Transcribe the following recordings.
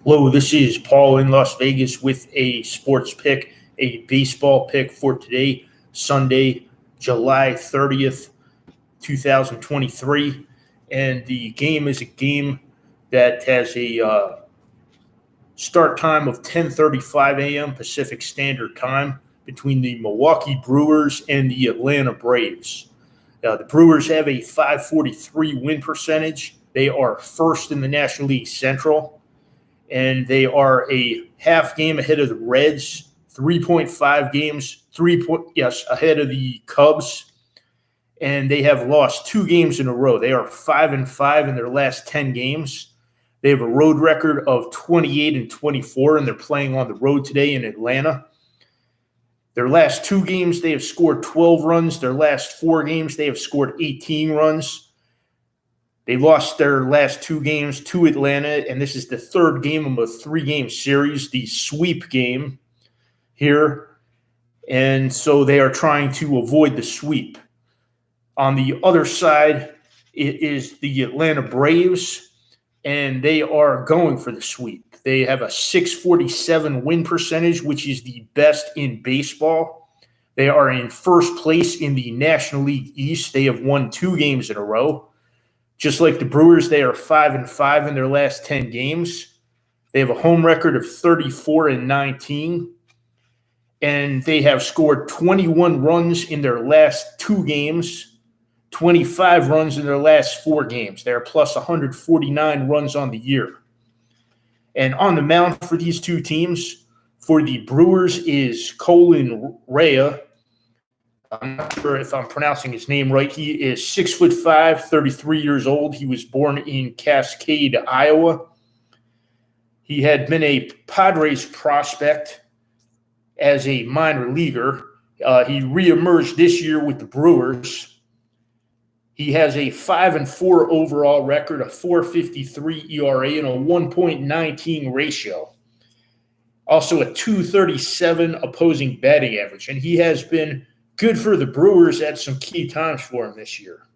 Hello, this is Paul in Las Vegas with a sports pick, a baseball pick for today, Sunday, July 30th, 2023. And the game is a game that has a start time of 10:35 a.m. Pacific Standard Time between the Milwaukee Brewers and the Atlanta Braves. The Brewers have a .543 win percentage. They are first in the National League Central, and they are a half game ahead of the Reds, 3.5 games, ahead of the Cubs, and they have lost 2 games in a row. They are 5-5 in their last 10 games. They have a road record of 28-24, and they're playing on the road today in Atlanta. Their last 2 games, they have scored 12 runs. Their last 4 games, they have scored 18 runs. They lost their last 2 games to Atlanta, and this is the third game of a 3-game series, the sweep game here. And so they are trying to avoid the sweep. On the other side, it is the Atlanta Braves, and they are going for the sweep. They have a .647 win percentage, which is the best in baseball. They are in first place in the National League East. They have won 2 games in a row. Just like the Brewers, they are 5-5 in their last 10 games. They have a home record of 34-19, and they have scored 21 runs in their last 2 games, 25 runs in their last 4 games. They are plus 149 runs on the year. And on the mound for these 2 teams, for the Brewers is Colin Rea. I'm not sure if I'm pronouncing his name right. He is 6'5", 33 years old. He was born in Cascade, Iowa. He had been a Padres prospect as a minor leaguer. He reemerged this year with the Brewers. He has a 5-4 overall record, a .453 ERA, and a 1.19 ratio. Also a .237 opposing batting average. And he has been good for the Brewers at some key times for him this year.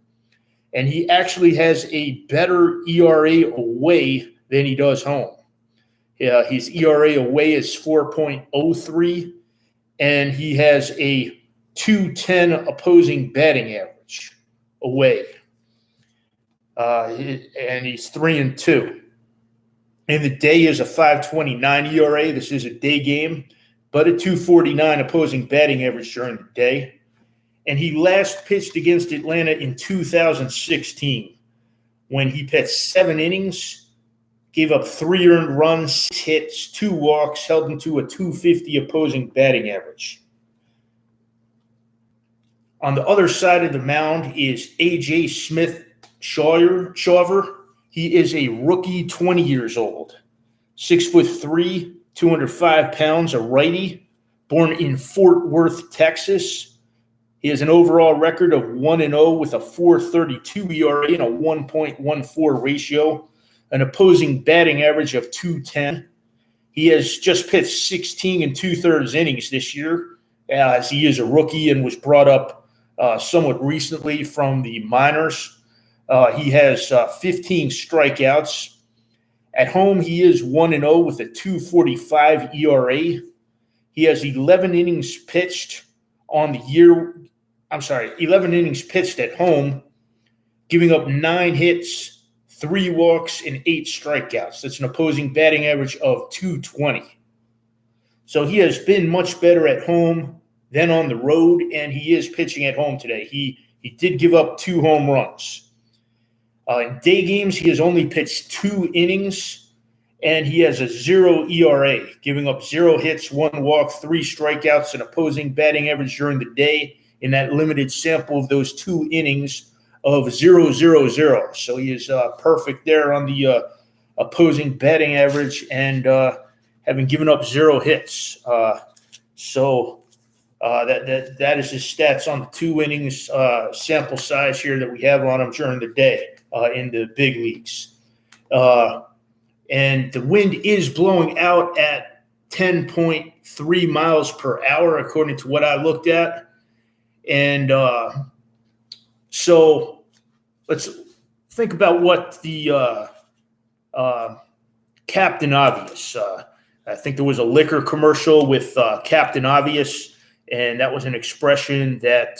And he actually has a better ERA away than he does home. His ERA away is 4.03, and he has a .210 opposing batting average away. And he's 3-2. And the day is a .529 ERA. This is a day game, but a .249 opposing batting average during the day. And he last pitched against Atlanta in 2016 when he pitched 7 innings, gave up 3 earned runs, 6 hits, 2 walks, held him to a .250 opposing batting average. On the other side of the mound is A.J. Smith-Shawver. He is a rookie, 20 years old, 6'3", 205 pounds, a righty, born in Fort Worth, Texas. He has an overall record of 1-0 with a .432 ERA and a 1.14 ratio, an opposing batting average of .210. He has just pitched 16 2/3 innings this year, as he is a rookie and was brought up somewhat recently from the minors. He has 15 strikeouts. At home, he is 1-0 with a .245 ERA. He has 11 innings pitched on the year. 11 innings pitched at home, giving up 9 hits, 3 walks, and 8 strikeouts. That's an opposing batting average of .220. So he has been much better at home than on the road, and he is pitching at home today. He did give up 2 home runs. In day games, he has only pitched 2 innings, and he has a 0 ERA, giving up 0 hits, 1 walk, 3 strikeouts, and opposing batting average during the day in that limited sample of those 2 innings of 0.00. So he is perfect there on the opposing batting average and having given up 0 hits. So that is his stats on the 2 innings sample size here that we have on him during the day in the big leagues. And the wind is blowing out at 10.3 miles per hour, according to what I looked at. And so let's think about what the Captain Obvious. I think there was a liquor commercial with Captain Obvious, and that was an expression that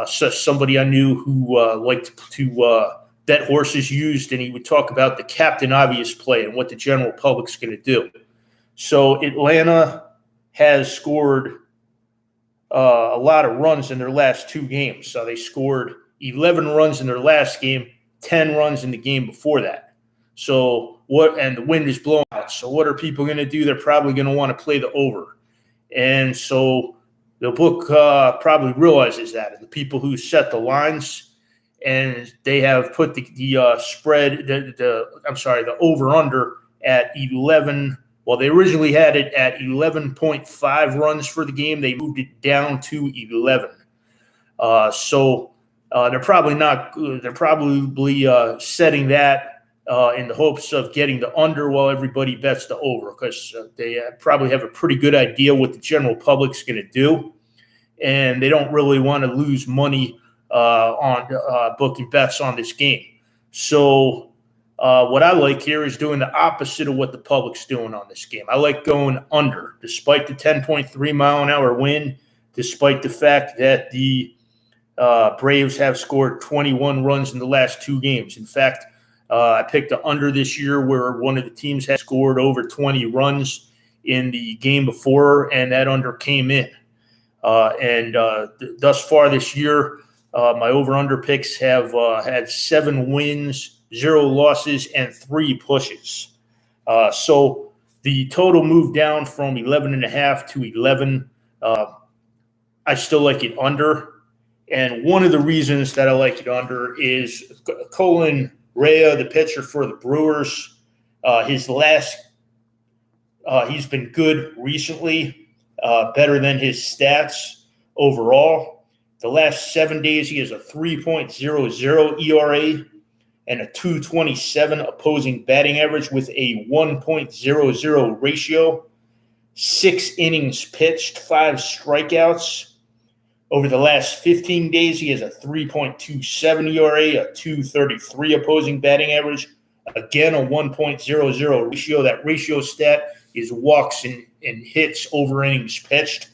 somebody I knew who liked to bet horses used, and he would talk about the Captain Obvious play and what the general public's going to do. So Atlanta has scored a lot of runs in their last two games. So they scored 11 runs in their last game, 10 runs in the game before that. So and the wind is blowing out. So what are people going to do? They're probably going to want to play the over. And so the book probably realizes that. And the people who set the lines, and they have put the spread, the over-under at 11. Well, they originally had it at 11.5 runs for the game. They moved it down to 11. So they're probably setting that in the hopes of getting the under while everybody bets the over, because they probably have a pretty good idea what the general public's going to do, and they don't really want to lose money on booking bets on this game. So what I like here is doing the opposite of what the public's doing on this game. I like going under, despite the 10.3 mile an hour wind, despite the fact that the Braves have scored 21 runs in the last two games. In fact, I picked the under this year where one of the teams had scored over 20 runs in the game before, and that under came in. Thus far this year, my over-under picks have had 7 wins, 0 losses, and 3 pushes. So the total moved down from 11.5 to 11. I still like it under. And one of the reasons that I like it under is Colin Rea, the pitcher for the Brewers. He's been good recently, better than his stats overall. The last 7 days, he has a 3.00 ERA and a 2.27 opposing batting average with a 1.00 ratio. 6 innings pitched, 5 strikeouts. Over the last 15 days, he has a 3.27 ERA, a 2.33 opposing batting average, again a 1.00 ratio. That ratio stat is walks and hits over innings pitched.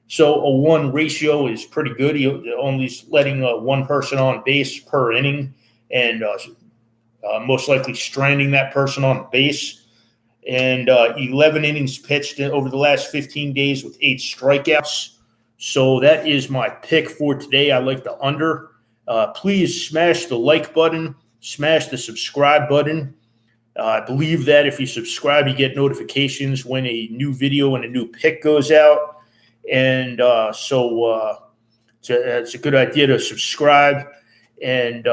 So a 1 ratio is pretty good. He only letting one person on base per inning, and most likely stranding that person on base. And 11 innings pitched over the last 15 days with 8 strikeouts. So that is my pick for today. I like the under. Please smash the like button, smash the subscribe button. I believe that if you subscribe, you get notifications when a new video and a new pick goes out. And so it's a good idea to subscribe and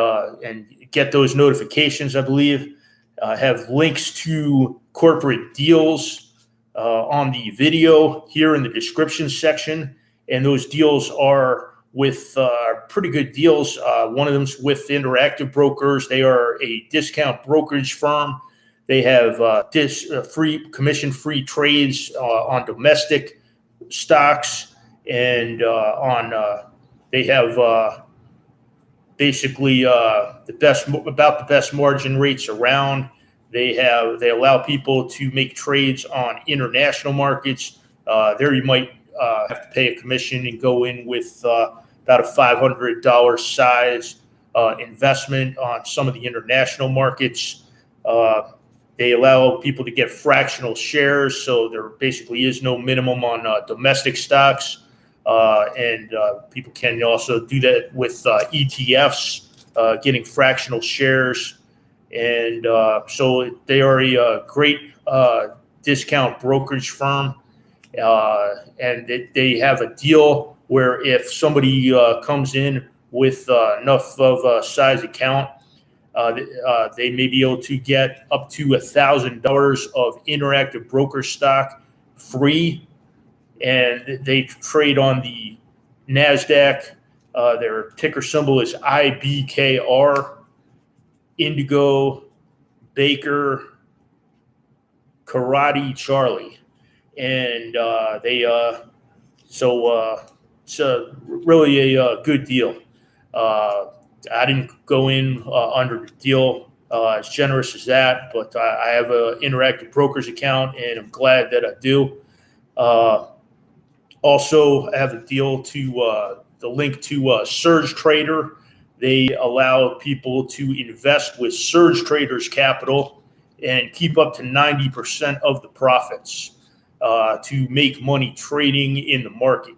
get those notifications, I believe. I have links to corporate deals on the video here in the description section. And those deals are with pretty good deals. One of them's with Interactive Brokers. They are a discount brokerage firm. They have commission-free trades on domestic stocks, and they have basically the best margin rates around. They allow people to make trades on international markets. There you might have to pay a commission and go in with about a $500 size investment on some of the international markets. They allow people to get fractional shares, so there basically is no minimum on domestic stocks. And people can also do that with ETFs, getting fractional shares. And so they are a great discount brokerage firm. And they have a deal where if somebody comes in with enough of a size account, they may be able to get up to $1,000 of Interactive Broker stock free, and they trade on the NASDAQ. Their ticker symbol is IBKR, Indigo, Baker, Karate, Charlie. And it's really a good deal. I didn't go in under the deal as generous as that, but I have an interactive brokers account, and I'm glad that I do. Also, I have a deal to the link to Surge Trader. They allow people to invest with Surge Trader's capital and keep up to 90% of the profits to make money trading in the market.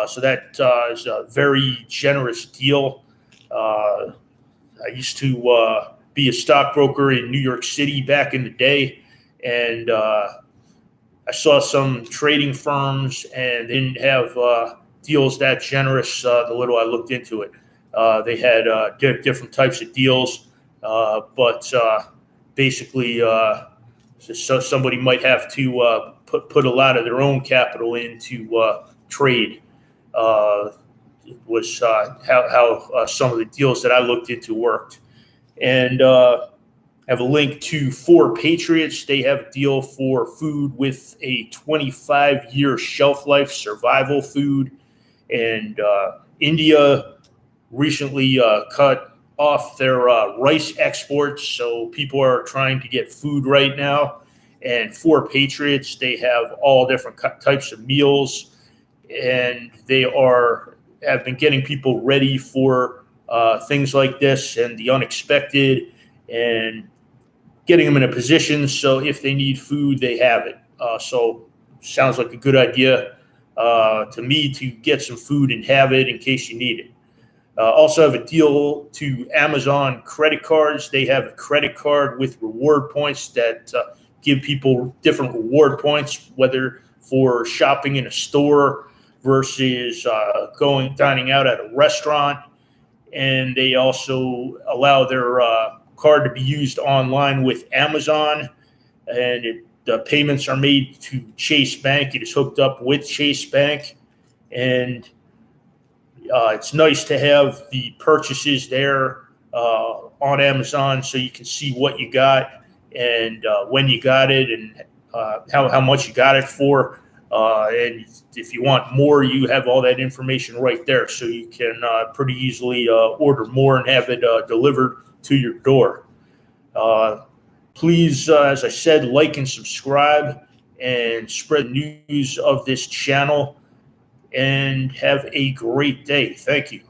So that is a very generous deal. I used to be a stockbroker in New York City back in the day, and I saw some trading firms and they didn't have deals that generous the little I looked into it. They had different types of deals, but basically, so somebody might have to put a lot of their own capital in to trade. Was how some of the deals that I looked into worked. And I have a link to 4 Patriots. They have a deal for food with a 25-year shelf life, survival food. And India recently cut off their rice exports, so people are trying to get food right now. And 4 Patriots, they have all different types of meals, and they have been getting people ready for things like this and the unexpected, and getting them in a position so if they need food, they have it. So sounds like a good idea to me to get some food and have it in case you need it. Also have a deal to Amazon credit cards. They have a credit card with reward points that give people different reward points, whether for shopping in a store versus dining out at a restaurant. And they also allow their card to be used online with Amazon, and the payments are made to Chase Bank. It is hooked up with Chase Bank, and it's nice to have the purchases there on Amazon so you can see what you got and when you got it and how much you got it for. And if you want more, you have all that information right there, so you can pretty easily order more and have it delivered to your door. Please, as I said, like and subscribe and spread news of this channel, and have a great day. Thank you.